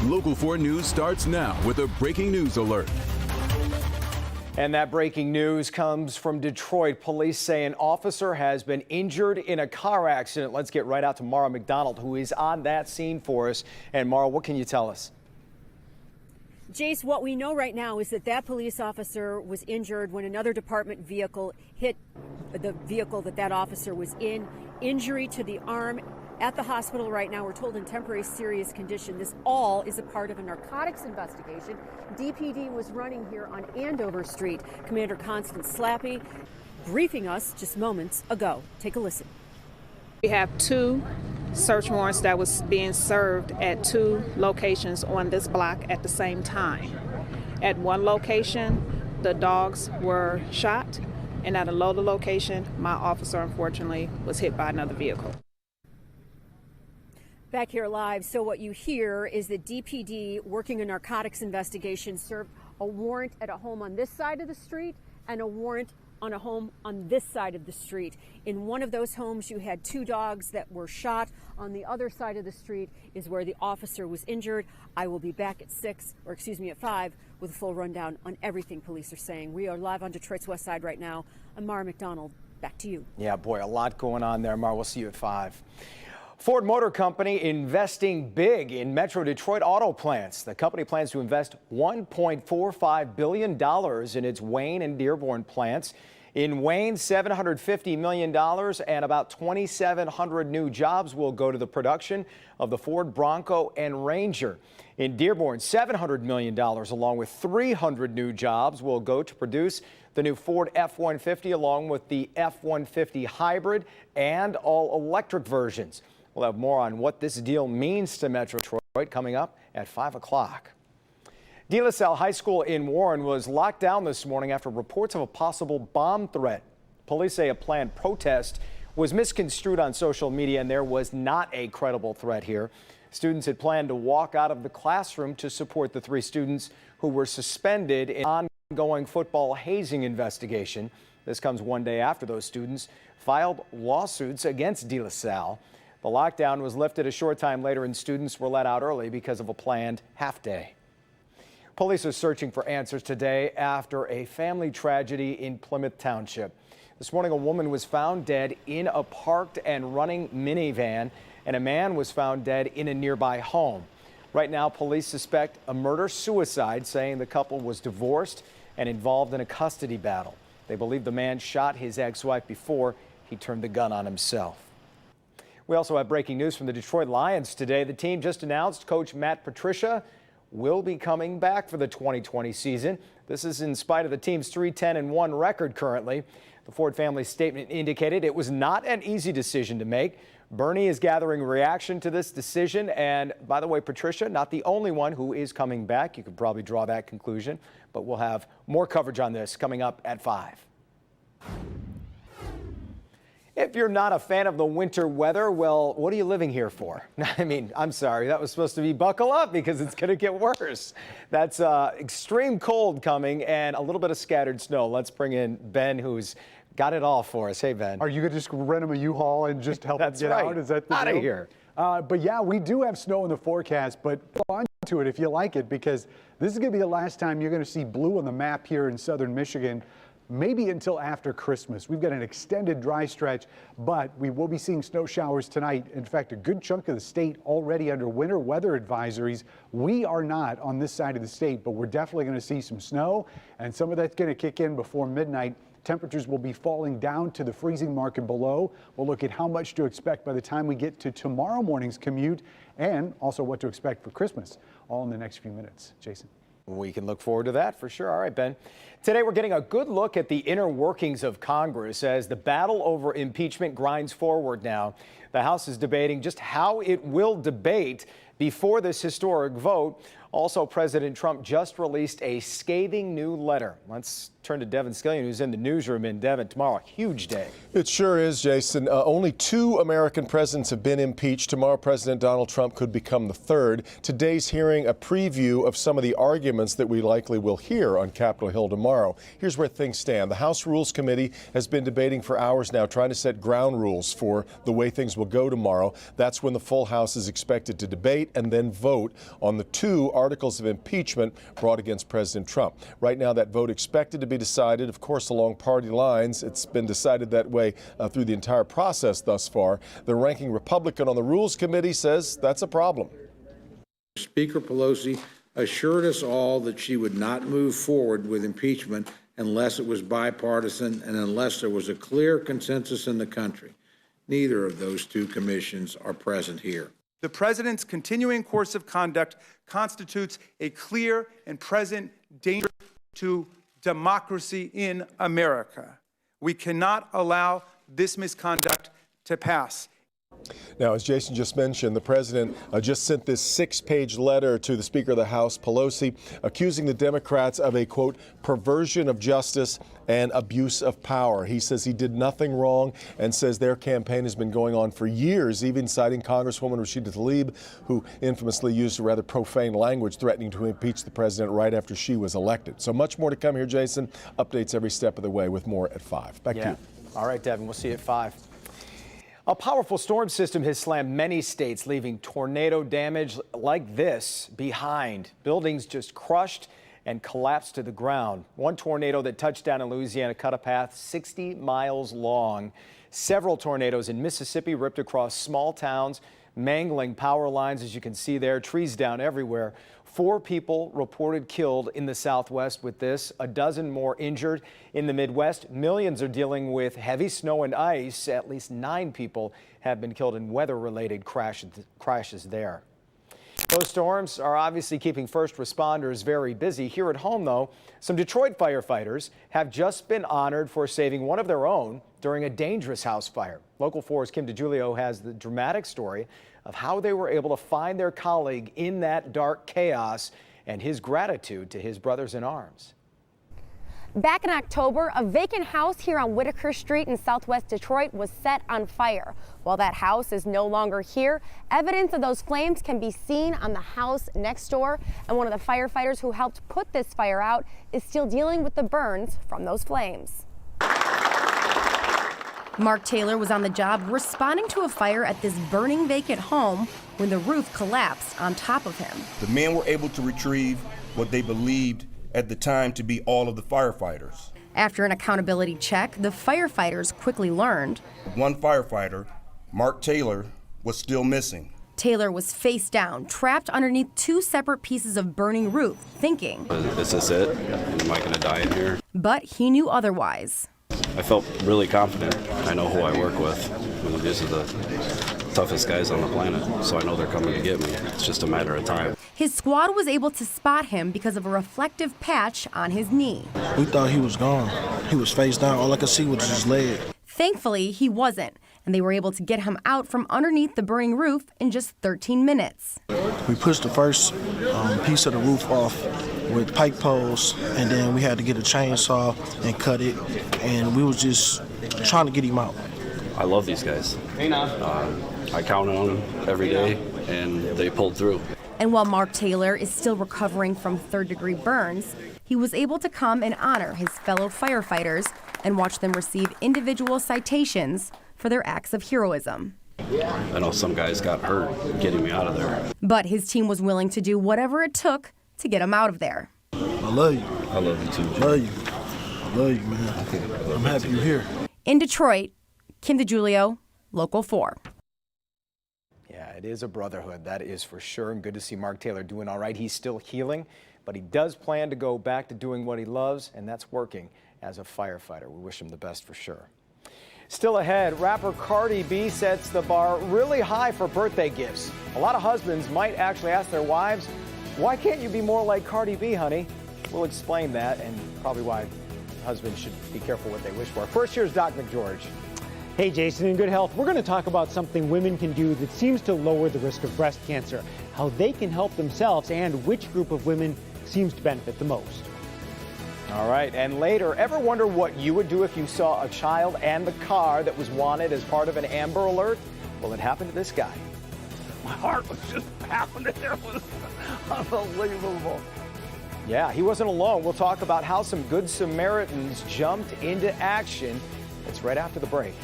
Local 4 News starts now with a breaking news alert. And that breaking news comes from Detroit. Police say an officer has been injured in a car accident. Let's get right out to Mara McDonald, who is on that scene for us. And Mara, what can you tell us? Jace, what we know right now is that police officer was injured when another department vehicle hit the vehicle that officer was in. Injury to the arm. At the hospital right now, we're told in temporary serious condition. This all is a part of a narcotics investigation. DPD was running here on Andover Street. Commander Constance Slappy briefing us just moments ago. Take a listen. We have 2 search warrants that was being served at 2 locations on this block at the same time. At one location, the dogs were shot, and at another location, my officer unfortunately was hit by another vehicle. Back here live, so what you hear is that DPD, working a narcotics investigation, served a warrant at a home on this side of the street and a warrant on a home on this side of the street. In one of those homes, you had 2 dogs that were shot. On the other side of the street is where the officer was injured. I will be back at 5 with a full rundown on everything police are saying. We are live on Detroit's West Side right now. I'm Mara McDonald. Back to you. Yeah, boy, a lot going on there, Mara. We'll see you at 5. Ford Motor Company investing big in Metro Detroit auto plants. The company plans to invest $1.45 billion in its Wayne and Dearborn plants. In Wayne, $750 million and about 2,700 new jobs will go to the production of the Ford Bronco and Ranger. In Dearborn, $700 million along with 300 new jobs will go to produce the new Ford F-150 along with the F-150 hybrid and all electric versions. We'll have more on what this deal means to Metro Detroit coming up at 5 o'clock. De La Salle High School in Warren was locked down this morning after reports of a possible bomb threat. Police say a planned protest was misconstrued on social media and there was not a credible threat here. Students had planned to walk out of the classroom to support the 3 students who were suspended in an ongoing football hazing investigation. This comes one day after those students filed lawsuits against De La Salle. The lockdown was lifted a short time later and students were let out early because of a planned half-day. Police are searching for answers today after a family tragedy in Plymouth Township. This morning, a woman was found dead in a parked and running minivan, and a man was found dead in a nearby home. Right now, police suspect a murder-suicide, saying the couple was divorced and involved in a custody battle. They believe the man shot his ex-wife before he turned the gun on himself. We also have breaking news from the Detroit Lions today. The team just announced coach Matt Patricia will be coming back for the 2020 season. This is in spite of the team's 3-10-1 record currently. The Ford family statement indicated it was not an easy decision to make. Bernie is gathering reaction to this decision. And by the way, Patricia, not the only one who is coming back. You could probably draw that conclusion, but we'll have more coverage on this coming up at 5. If you're not a fan of the winter weather, well, what are you living here for? I mean, I'm sorry, that was supposed to be buckle up because it's going to get worse. That's extreme cold coming and a little bit of scattered snow. Let's bring in Ben, who's got it all for us. Hey, Ben. Are you going to just rent him a U-Haul and just help him get out? Is that the out of here? But yeah, we do have snow in the forecast, but hold on to it if you like it, because this is going to be the last time you're going to see blue on the map here in southern Michigan. Maybe until after Christmas. We've got an extended dry stretch, but we will be seeing snow showers tonight. In fact, a good chunk of the state already under winter weather advisories. We are not on this side of the state, but we're definitely going to see some snow, and some of that's going to kick in before midnight. Temperatures will be falling down to the freezing mark and below. We'll look at how much to expect by the time we get to tomorrow morning's commute and also what to expect for Christmas, all in the next few minutes. Jason. We can look forward to that for sure. All right, Ben. Today, we're getting a good look at the inner workings of Congress as the battle over impeachment grinds forward now. The House is debating just how it will debate before this historic vote Also, President Trump just released a scathing new letter. Let's turn to Devin Scillian, who's in the newsroom. In Devin, tomorrow, a huge day. It sure is, Jason. Only 2 American presidents have been impeached. Tomorrow, President Donald Trump could become the 3rd. Today's hearing a preview of some of the arguments that we likely will hear on Capitol Hill tomorrow. Here's where things stand. The House Rules Committee has been debating for hours now, trying to set ground rules for the way things will go tomorrow. That's when the full House is expected to debate and then vote on the 2 articles of impeachment brought against President Trump. Right now, that vote expected to be decided, of course, along party lines. It's been decided that way through the entire process thus far. The ranking Republican on the Rules Committee says that's a problem. Speaker Pelosi assured us all that she would not move forward with impeachment unless it was bipartisan and unless there was a clear consensus in the country. Neither of those 2 commissions are present here. The president's continuing course of conduct constitutes a clear and present danger to democracy in America. We cannot allow this misconduct to pass. Now, as Jason just mentioned, the president just sent this 6-page letter to the Speaker of the House, Pelosi, accusing the Democrats of a, quote, perversion of justice and abuse of power. He says he did nothing wrong and says their campaign has been going on for years, even citing Congresswoman Rashida Tlaib, who infamously used a rather profane language threatening to impeach the president right after she was elected. So much more to come here, Jason. Updates every step of the way with more at 5. Back to you. All right, Devin, we'll see you at 5. A powerful storm system has slammed many states, leaving tornado damage like this behind. Buildings just crushed and collapsed to the ground. One tornado that touched down in Louisiana cut a path 60 miles long. Several tornadoes in Mississippi ripped across small towns, mangling power lines, as you can see there, trees down everywhere. 4 people reported killed in the Southwest with this, a dozen more injured. In the Midwest, millions are dealing with heavy snow and ice. At least 9 people have been killed in weather-related crashes there. Those storms are obviously keeping first responders very busy. Here at home, though, some Detroit firefighters have just been honored for saving one of their own during a dangerous house fire. Local 4's Kim DeGiulio has the dramatic story of how they were able to find their colleague in that dark chaos and his gratitude to his brothers in arms. Back in October, a vacant house here on Whitaker Street in Southwest Detroit was set on fire. While that house is no longer here, evidence of those flames can be seen on the house next door, and one of the firefighters who helped put this fire out is still dealing with the burns from those flames. Mark Taylor was on the job responding to a fire at this burning vacant home when the roof collapsed on top of him. The men were able to retrieve what they believed at the time to be all of the firefighters. After an accountability check, the firefighters quickly learned one firefighter, Mark Taylor, was still missing. Taylor was face down, trapped underneath 2 separate pieces of burning roof, thinking, is this it? Am I gonna die in here? But he knew otherwise. I felt really confident. I know who I work with. I mean, these are the toughest guys on the planet, so I know they're coming to get me. It's just a matter of time. His squad was able to spot him because of a reflective patch on his knee. We thought he was gone. He was face down. All I could see was his leg. Thankfully, he wasn't, and they were able to get him out from underneath the burning roof in just 13 minutes. We pushed the first piece of the roof off with pike poles, and then we had to get a chainsaw and cut it, and we was just trying to get him out. I love these guys. I count on them every day, and they pulled through. And while Mark Taylor is still recovering from third-degree burns, he was able to come and honor his fellow firefighters and watch them receive individual citations for their acts of heroism. I know some guys got hurt getting me out of there. But his team was willing to do whatever it took to get him out of there. I love you. I love you too, Jim. Love you. I love you, man. I'm happy you're here. In Detroit, Kim DeGiulio, Local 4. Yeah, it is a brotherhood, that is for sure, and good to see Mark Taylor doing all right. He's still healing, but he does plan to go back to doing what he loves, and that's working as a firefighter. We wish him the best for sure. Still ahead, rapper Cardi B sets the bar really high for birthday gifts. A lot of husbands might actually ask their wives, why can't you be more like Cardi B, honey? We'll explain that and probably why husbands should be careful what they wish for. First, here's Doc McGeorge. Hey, Jason, in good health, we're going to talk about something women can do that seems to lower the risk of breast cancer, how they can help themselves, and which group of women seems to benefit the most. All right, and later, ever wonder what you would do if you saw a child and the car that was wanted as part of an Amber Alert? Well, it happened to this guy. My heart was just pounding. It was unbelievable. Yeah, he wasn't alone. We'll talk about how some good Samaritans jumped into action. It's right after the break.